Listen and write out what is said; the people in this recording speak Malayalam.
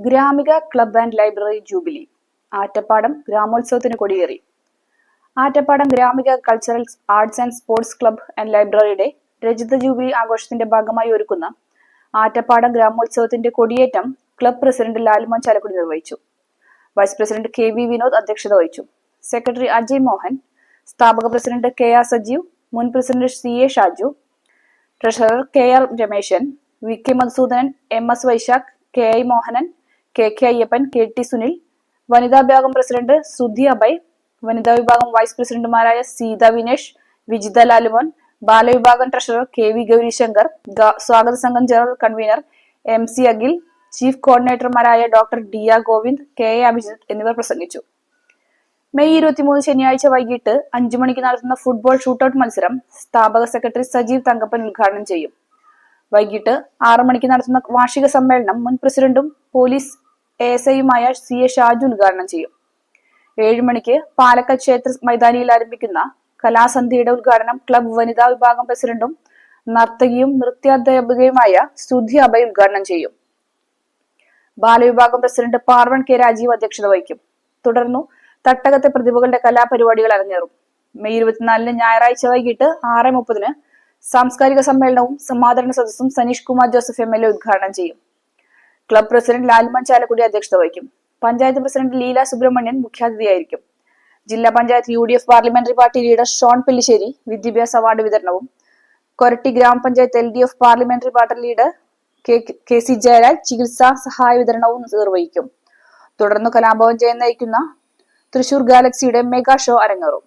Gramika club and library jubilee. Attappadam ഗ്രാമോത്സവത്തിന് കൊടിയേറി. ആറ്റപ്പാടം ഗ്രാമിക cultural arts and sports club and ലൈബ്രറിയുടെ രജത ജൂബിലി ആഘോഷത്തിന്റെ ഭാഗമായി ഒരുക്കുന്ന ആറ്റപ്പാടം ഗ്രാമോത്സവത്തിന്റെ കൊടിയേറ്റം ക്ലബ് പ്രസിഡന്റ് ലാൽമോൻ ചാലക്കുടി നിർവഹിച്ചു. വൈസ് പ്രസിഡന്റ് KV വിനോദ് അധ്യക്ഷത വഹിച്ചു. സെക്രട്ടറി അജയ് മോഹൻ, സ്ഥാപക പ്രസിഡന്റ് KR സജീവ്, മുൻ president CA Shaju, treasurer KR Rameshan, VK Madhusoodanan, MS Vaishakh, KI Mohanan, KK Ayyappan, KT Sunil, വനിതാ വിഭാഗം പ്രസിഡന്റ് സുധി അഭയ്, വനിതാ വിഭാഗം വൈസ് പ്രസിഡന്റുമാരായ സീത വിനേഷ്, വിജിത ലാലുമോൻ, ബാലവിഭാഗം ട്രഷറർ KV ഗൗരിശങ്കർ, സ്വാഗത സംഘം general convener MC Akhil, chief കോർഡിനേറ്റർമാരായ doctor DR Govind, KA Abhijith എന്നിവർ പ്രസംഗിച്ചു. മെയ് 23 ശനിയാഴ്ച വൈകിട്ട് 5 മണിക്ക് നടത്തുന്ന ഫുട്ബോൾ ഷൂട്ടൌട്ട് മത്സരം സ്ഥാപക സെക്രട്ടറി സജീവ് തങ്കപ്പൻ ഉദ്ഘാടനം ചെയ്യും. വൈകിട്ട് 6 മണിക്ക് നടത്തുന്ന വാർഷിക സമ്മേളനം മുൻ പ്രസിഡന്റും പോലീസ് ASIയുമായ CA ഷാജു ഉദ്ഘാടനം ചെയ്യും. 7 മണിക്ക് പാലക്കാട് ക്ഷേത്ര മൈതാനിയിൽ ആരംഭിക്കുന്ന കലാസന്ധ്യയുടെ ഉദ്ഘാടനം ക്ലബ് വനിതാ വിഭാഗം പ്രസിഡന്റും നർത്തകിയും നൃത്യാധ്യാപികയുമായ സുധി അഭയ് ഉദ്ഘാടനം ചെയ്യും. ബാലവിഭാഗം പ്രസിഡന്റ് പാർവൺ K രാജീവ് അധ്യക്ഷത വഹിക്കും. തുടർന്നു തട്ടകത്തെ പ്രതിഭകളുടെ കലാപരിപാടികൾ അരങ്ങേറും. മെയ് 24 ഞായറാഴ്ച വൈകിട്ട് 6:30 സാംസ്കാരിക സമ്മേളനവും സമാദരണ സദസ്സും സനീഷ് കുമാർ ജോസഫ് MLA ഉദ്ഘാടനം ചെയ്യും. ക്ലബ് പ്രസിഡന്റ് ലാൽമോൻ ചാലക്കുടി അധ്യക്ഷത വഹിക്കും. പഞ്ചായത്ത് പ്രസിഡന്റ് ലീല സുബ്രഹ്മണ്യൻ മുഖ്യാതിഥിയായിരിക്കും. ജില്ലാ panchayat UDF parliamentary party leader Shone Pellissery വിദ്യാഭ്യാസ അവാർഡ് വിതരണവും, കൊരട്ടി ഗ്രാമപഞ്ചായത്ത് LDF parliamentary party leader KC Jayaraj ചികിത്സാ സഹായ വിതരണവും നിർവഹിക്കും. തുടർന്ന് കലാഭവൻ ജയൻ നയിക്കുന്ന തൃശൂർ ഗാലക്സിയുടെ മെഗാ ഷോ അരങ്ങേറും.